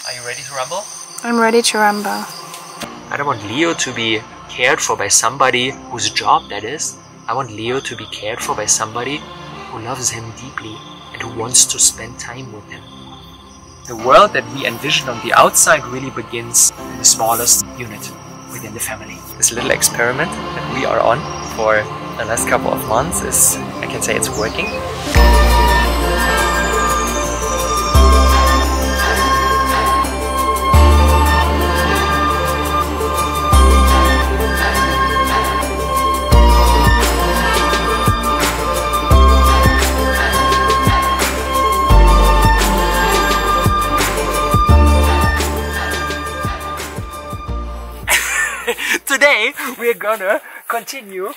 Are you ready to rumble? I'm ready to rumble. I don't want Leo to be cared for by somebody whose job that is. I want Leo to be cared for by somebody who loves him deeply and who wants to spend time with him. The world that we envision on the outside really begins in the smallest unit within the family. This little experiment that we are on for the last couple of months is, I can say it's working. Today we're gonna continue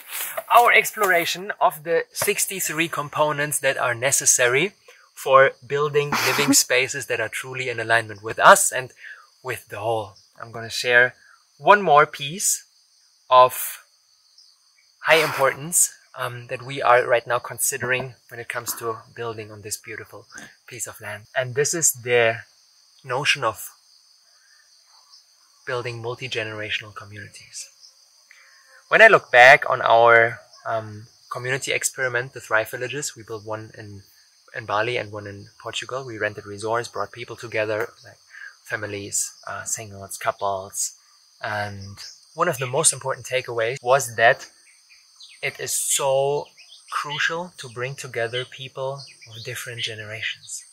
our exploration of the 63 components that are necessary for building living spaces that are truly in alignment with us and with the whole. I'm gonna share one more piece of high importance that we are right now considering when it comes to building on this beautiful piece of land. And this is the notion of building multi-generational communities. When I look back on our community experiment, the Thrive Villages, we built one in Bali and one in Portugal. We rented resorts, brought people together, like families, singles, couples. And one of the most important takeaways was that it is so crucial to bring together people of different generations.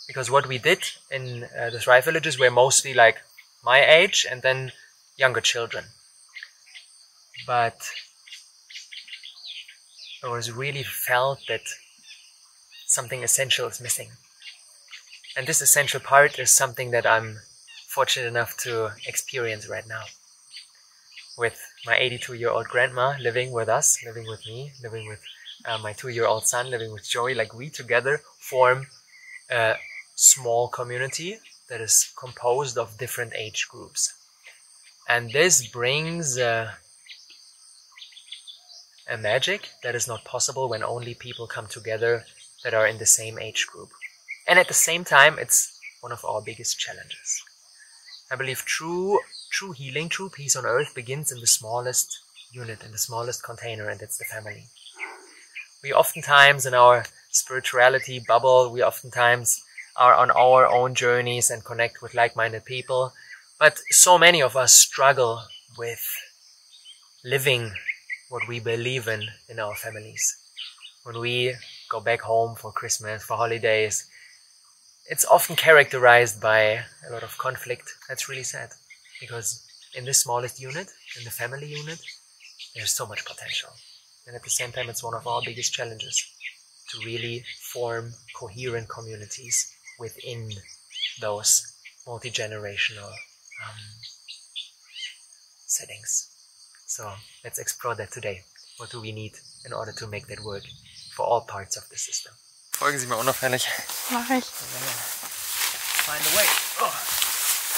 Because what we did in the Thrive Villages were mostly like my age and then younger children. But it was really felt that something essential is missing. And this essential part is something that I'm fortunate enough to experience right now. With my 82-year-old grandma living with us, living with me, living with my 2-year-old son, living with Joey, like we together form a small community that is composed of different age groups. And this brings a magic that is not possible when only people come together that are in the same age group. And at the same time, it's one of our biggest challenges. I believe true healing, true peace on earth begins in the smallest unit, in the smallest container, and that's the family. We oftentimes in our spirituality bubble, we oftentimes are on our own journeys and connect with like-minded people. But so many of us struggle with living what we believe in our families. When we go back home for Christmas, for holidays, it's often characterized by a lot of conflict. That's really sad. Because in this smallest unit, in the family unit, there's so much potential. And at the same time, it's one of our biggest challenges to really form coherent communities within those multi-generational settings. So let's explore that today. What do we need in order to make that work for all parts of the system? Folgen Sie mir unauffällig. Mach ich. Find a way. Oh.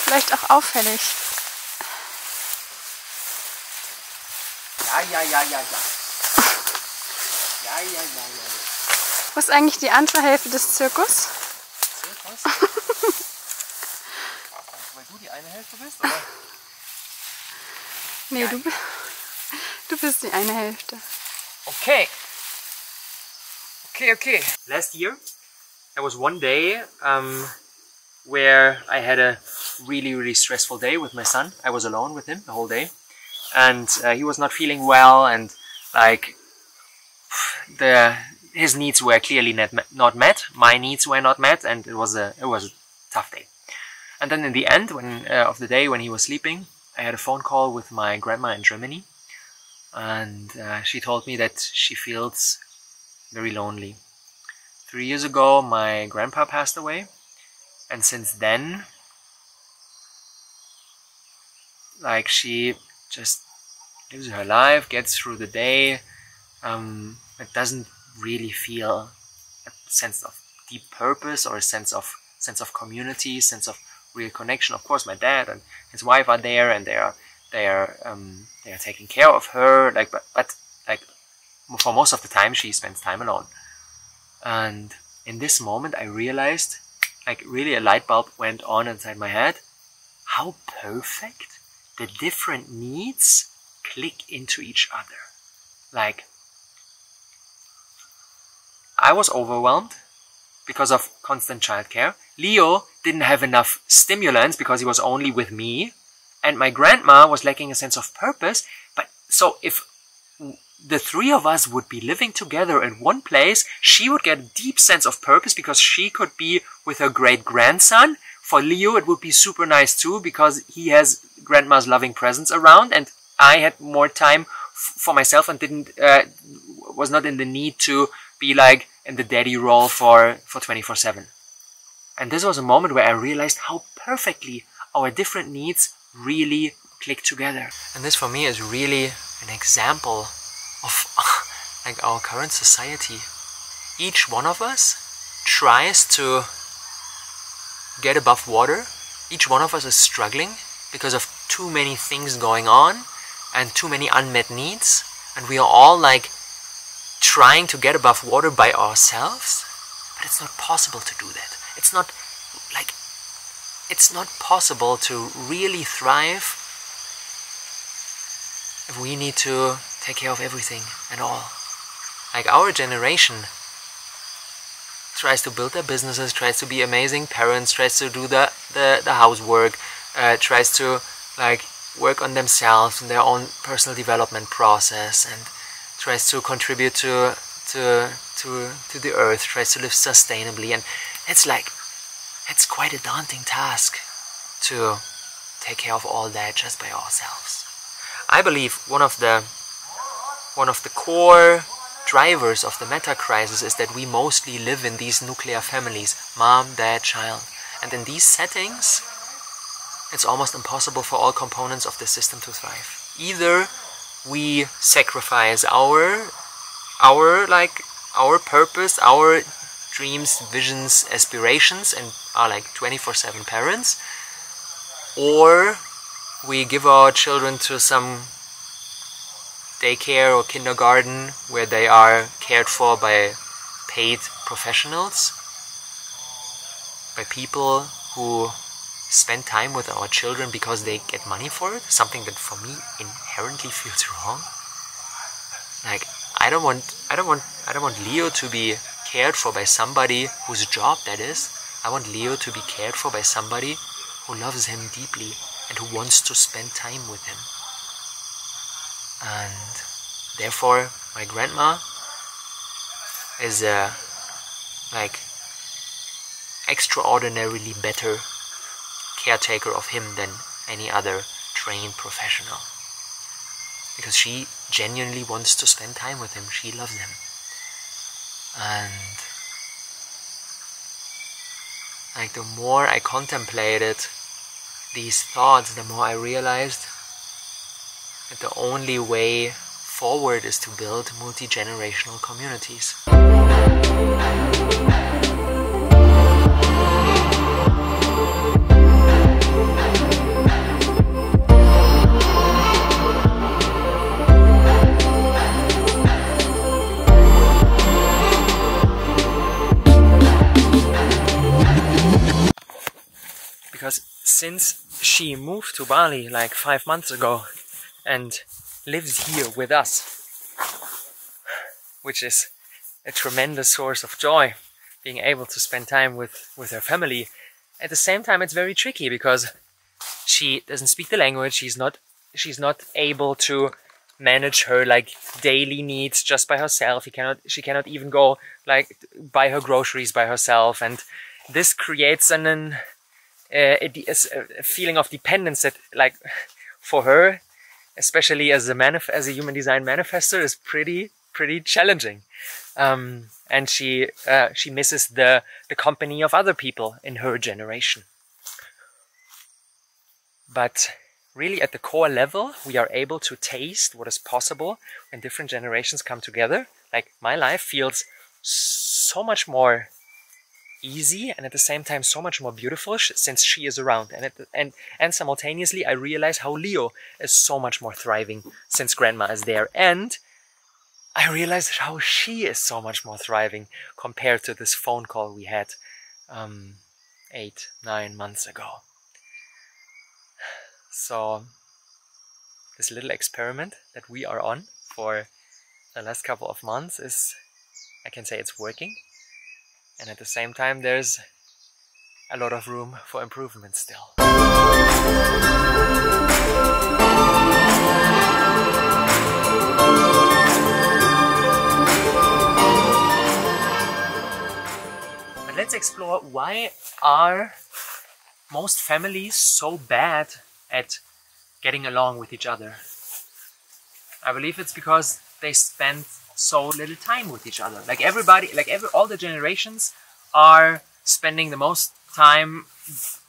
Vielleicht auch auffällig. Ja. Wo ist eigentlich die andere Hälfte des Zirkus? Zirkus? Weil du die eine Hälfte bist, oder? Nee, du bist die eine Hälfte. Okay. Last year, there was one day where I had a really stressful day with my son. I was alone with him the whole day. And he was not feeling well, and like his needs were clearly not met. My needs were not met, and it was a tough day. And then in the end of the day when he was sleeping, I had a phone call with my grandma in Germany, and she told me that she feels very lonely. 3 years ago, my grandpa passed away, and since then, like she just lives her life, gets through the day, it doesn't really feel a sense of deep purpose or a sense of community, sense of real connection. Of course, my dad and his wife are there, and they are taking care of her. But for most of the time, she spends time alone. And in this moment, I realized like really a light bulb went on inside my head. How perfect the different needs click into each other. Like, I was overwhelmed because of constant childcare. Leo didn't have enough stimulants because he was only with me. And my grandma was lacking a sense of purpose. But so if the three of us would be living together in one place, she would get a deep sense of purpose because she could be with her great-grandson. For Leo, it would be super nice too because he has grandma's loving presence around, and I had more time for myself and was not in the need to be like in the daddy role for 24/7. And this was a moment where I realized how perfectly our different needs really click together. And this for me is really an example of like our current society. Each one of us tries to get above water. Each one of us is struggling because of too many things going on and too many unmet needs. And we are all like trying to get above water by ourselves. But it's not possible to do that. It's not possible to really thrive if we need to take care of everything and all. Like our generation tries to build their businesses, tries to be amazing parents, tries to do the housework, tries to like work on themselves and their own personal development process, and tries to contribute to the earth, tries to live sustainably. And it's quite a daunting task to take care of all that just by ourselves. I believe one of the core drivers of the meta crisis is that we mostly live in these nuclear families, mom, dad, child. And in these settings, it's almost impossible for all components of the system to thrive. Either we sacrifice our purpose, our dreams, visions, aspirations, and are like 24/7 parents, or we give our children to some daycare or kindergarten where they are cared for by paid professionals, by people who spend time with our children because they get money for it, something that for me inherently feels wrong. Like, I don't want Leo to be cared for by somebody whose job that is. I want Leo to be cared for by somebody who loves him deeply and who wants to spend time with him. And therefore, my grandma is a extraordinarily better caretaker of him than any other trained professional, because she genuinely wants to spend time with him. She loves him. And like, the more I contemplated these thoughts, the more I realized that the only way forward is to build multi-generational communities. Because since she moved to Bali like 5 months ago and lives here with us, which is a tremendous source of joy, being able to spend time with her family. At the same time, it's very tricky because she doesn't speak the language. She's not able to manage her like daily needs just by herself. She cannot even go like buy her groceries by herself, and this creates a feeling of dependence that, like, for her, especially as a human design manifestor, is pretty challenging. And she misses the company of other people in her generation. But really, at the core level, we are able to taste what is possible when different generations come together. Like, my life feels so much more easy and at the same time so much more beautiful since she is around, and simultaneously I realize how Leo is so much more thriving since grandma is there, and I realized how she is so much more thriving compared to this phone call we had. 8-9 months ago. So this little experiment that we are on for the last couple of months is, I can say it's working, and at the same time there's a lot of room for improvement still. But let's explore, why are most families so bad at getting along with each other? I believe it's because they spend so little time with each other. Like everybody, all the generations are spending the most time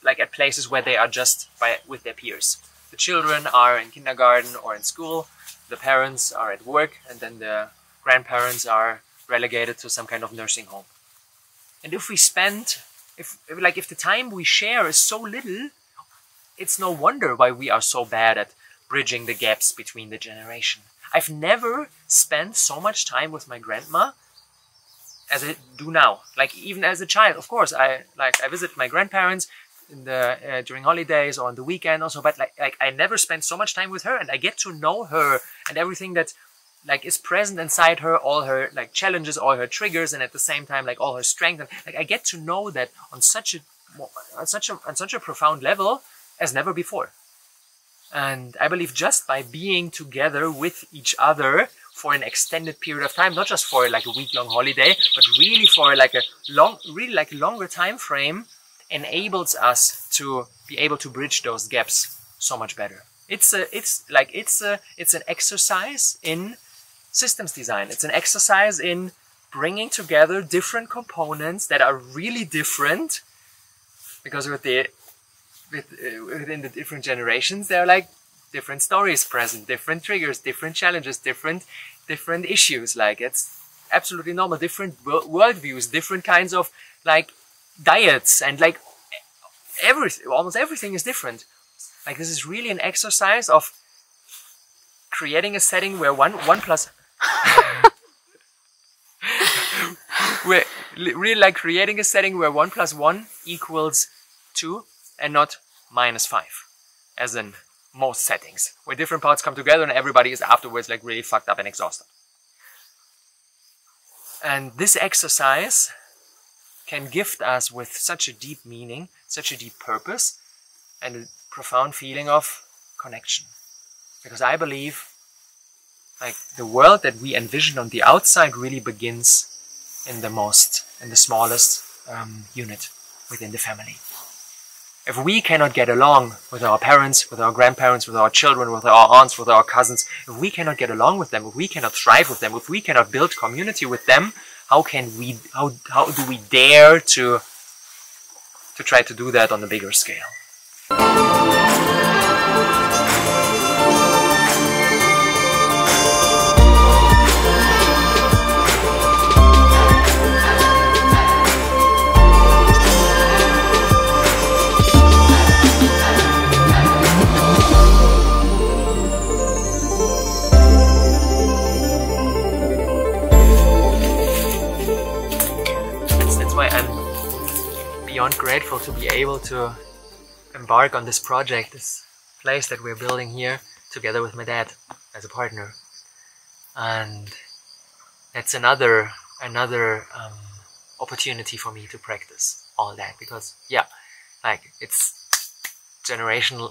like at places where they are just with their peers. The children are in kindergarten or in school, the parents are at work, and then the grandparents are relegated to some kind of nursing home. And if we spend, if the time we share is so little, it's no wonder why we are so bad at bridging the gaps between the generation. I've never spent so much time with my grandma as I do now. Like even as a child, of course, I visit my grandparents in the during holidays or on the weekend also, but like I never spent so much time with her, and I get to know her and everything that like is present inside her, all her like challenges, all her triggers, and at the same time like all her strength. And like I get to know that on such a profound level as never before. And I believe just by being together with each other for an extended period of time, not just for like a week-long holiday, but really for like a longer time frame, enables us to be able to bridge those gaps so much better. It's an exercise in systems design. It's an exercise in bringing together different components that are really different, because within the different generations, there are like different stories present, different triggers, different challenges, different issues. Like it's absolutely normal. Different worldviews, different kinds of like diets, and like almost everything is different. Like this is really an exercise of creating a setting where one plus we're really like creating a setting where 1 + 1 equals 2 and not -5, as in most settings, where different parts come together and everybody is afterwards like really fucked up and exhausted. And this exercise can gift us with such a deep meaning, such a deep purpose, and a profound feeling of connection. Because I believe like the world that we envision on the outside really begins in the smallest unit within the family. If we cannot get along with our parents, with our grandparents, with our children, with our aunts, with our cousins, if we cannot get along with them, if we cannot thrive with them, if we cannot build community with them, how do we dare to try to do that on a bigger scale? Beyond grateful to be able to embark on this project, this place that we're building here together with my dad as a partner. And that's another opportunity for me to practice all that, because yeah, like it's generational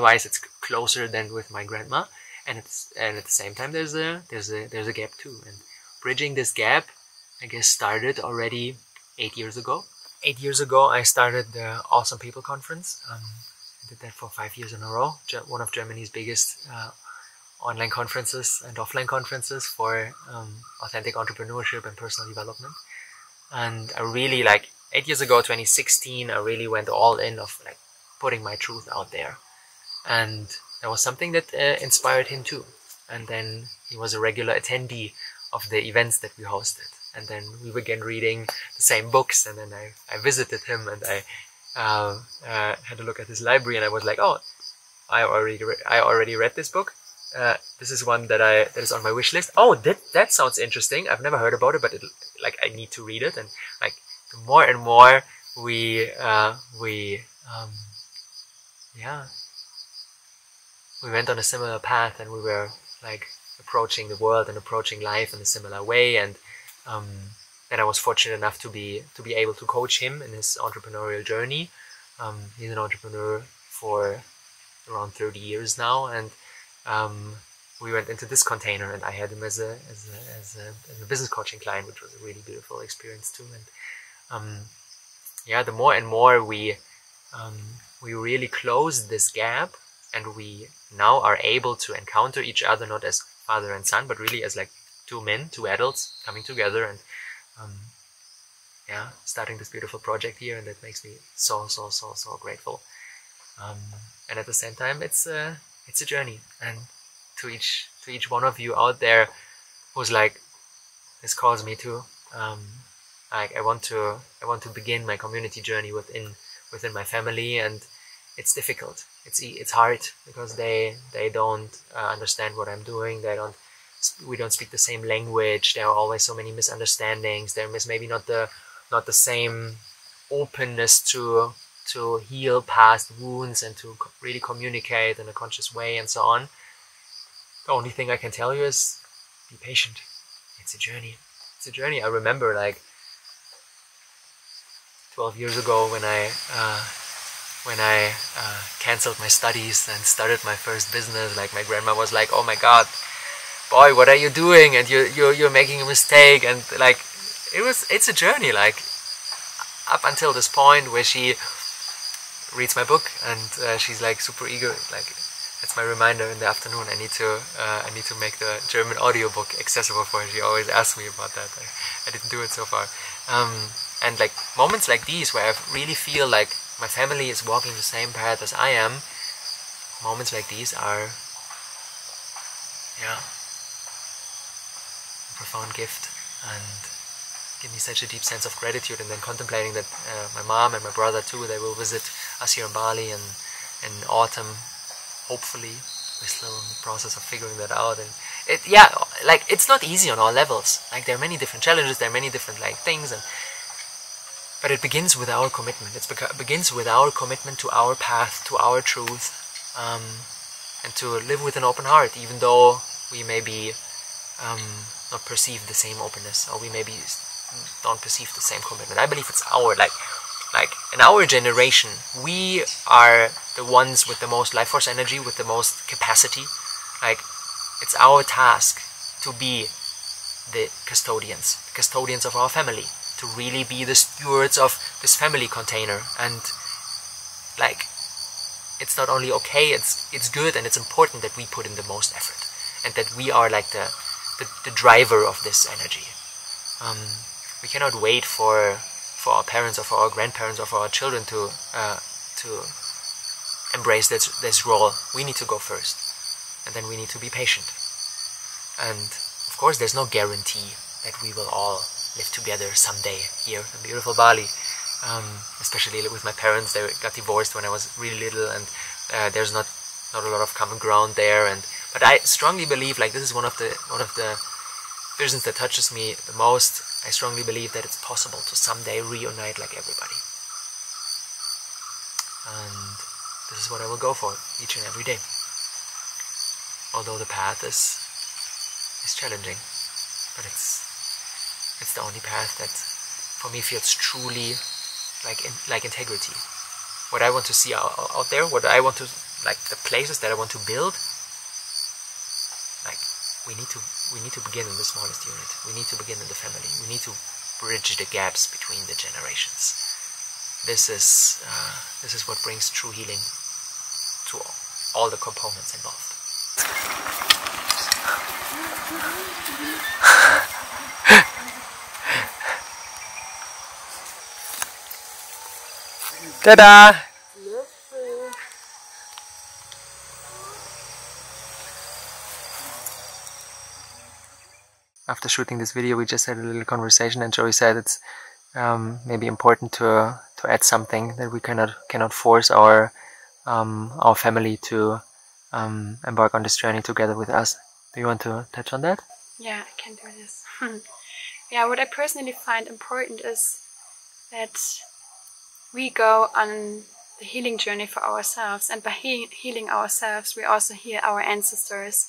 wise it's closer than with my grandma, and at the same time there's a gap too, and bridging this gap I guess started already 8 years ago. 8 years ago, I started the Awesome People Conference. I did that for 5 years in a row. One of Germany's biggest online conferences and offline conferences for authentic entrepreneurship and personal development. And I really 8 years ago, 2016, I really went all in of like putting my truth out there. And that was something that inspired him too. And then he was a regular attendee of the events that we hosted. And then we began reading the same books, and then I visited him, and I had a look at his library, and I was like, oh, I already read this book. This is one that is on my wish list. Oh, that sounds interesting. I've never heard about it, but I need to read it. And like the more and more we went on a similar path, and we were like approaching the world and approaching life in a similar way. And then I was fortunate enough to be able to coach him in his entrepreneurial journey. He's an entrepreneur for around 30 years now, and we went into this container, and I had him as a business coaching client, which was a really beautiful experience too. And the more and more we really closed this gap, and we now are able to encounter each other not as father and son, but really as like two men, two adults coming together and starting this beautiful project here. And that makes me so grateful. And at the same time, it's a journey. And to each one of you out there who's like, this calls me to, like I want to begin my community journey within my family, and it's difficult. It's hard because they don't understand what I'm doing. We don't speak the same language. There are always so many misunderstandings. There is maybe not the same openness to heal past wounds and to really communicate in a conscious way and so on. The only thing I can tell you is be patient. It's a journey. It's a journey. I remember like 12 years ago when I canceled my studies and started my first business. Like my grandma was like, "Oh my God, boy, what are you doing? And you're making a mistake." And like it's a journey. Like up until this point where she reads my book and she's like super eager. Like that's my reminder in the afternoon. I need to make the German audiobook accessible for her. She always asks me about that. I didn't do it so far. And like moments like these where I really feel like my family is walking the same path as I am, moments like these are a profound gift and give me such a deep sense of gratitude. And then contemplating that my mom and my brother too, they will visit us here in Bali in autumn, hopefully. We're still in the process of figuring that out. And it's not easy on all levels. Like there are many different challenges, there are many different like things, but it begins with our commitment. It begins with our commitment to our path, to our truth, and to live with an open heart, even though we maybe not perceive the same openness, or we maybe don't perceive the same commitment. I believe it's like in our generation, we are the ones with the most life force energy, with the most capacity. Like it's our task to be the custodians of our family, to really be the stewards of this family container. And like it's not only okay, it's good and it's important that we put in the most effort, and that we are like the driver of this energy. We cannot wait for our parents or for our grandparents or for our children to embrace this role. We need to go first, and then we need to be patient. And of course there's no guarantee that we will all live together someday here in beautiful Bali. Especially with my parents, they got divorced when I was really little, and there's not a lot of common ground there. But I strongly believe, like this is one of the visions that touches me the most. I strongly believe that it's possible to someday reunite like everybody, and this is what I will go for each and every day. Although the path is challenging, but it's the only path that for me feels truly like integrity. What I want to see out there, what I want to, like the places that I want to build, like we need to begin in the smallest unit. We need to begin in the family. We need to bridge the gaps between the generations. This is what brings true healing to all the components involved. Ta-da! After shooting this video, we just had a little conversation, and Joey said it's maybe important to add something, that we cannot force our family to embark on this journey together with us. Do you want to touch on that? Yeah, I can do this. Yeah, what I personally find important is that we go on the healing journey for ourselves, and by healing ourselves, we also heal our ancestors.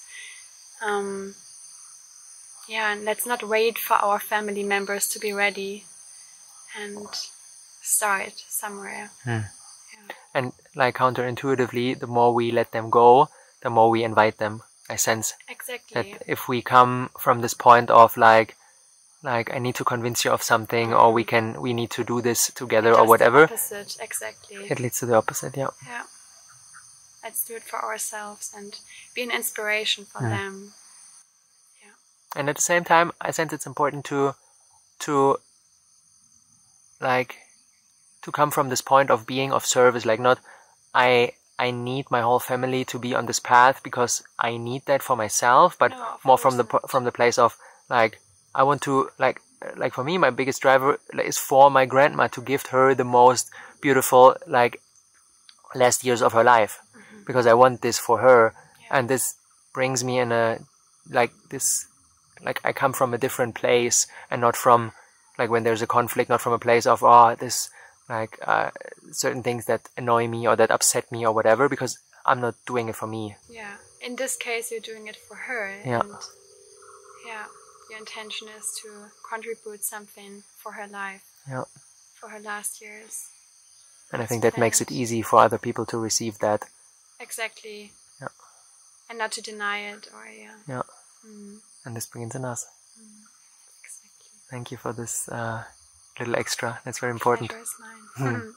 Yeah, and let's not wait for our family members to be ready, and start somewhere. Yeah. And like counterintuitively, the more we let them go, the more we invite them. I sense that if we come from this point of like I need to convince you of something, or we need to do this together, or whatever. The opposite, exactly. It leads to the opposite, yeah. Yeah. Let's do it for ourselves and be an inspiration for them. Yeah. And at the same time, I sense it's important to come from this point of being of service, like not I need my whole family to be on this path because I need that for myself, but more from the place of like I want to like for me, my biggest driver is for my grandma, to give her the most beautiful like last years of her life, because I want this for her, and this brings me in a like I come from a different place, and not from like when there's a conflict, not from a place of this like certain things that annoy me or that upset me or whatever, because I'm not doing it for me. Yeah, in this case you're doing it for her. Yeah. And your intention is to contribute something for her life. Yeah. For her last years. And I think that makes it easy for other people to receive that. Exactly. Yeah. And not to deny it, or Yeah. And this begins in us. Exactly. Thank you for this little extra. That's very important. Pleasure is mine.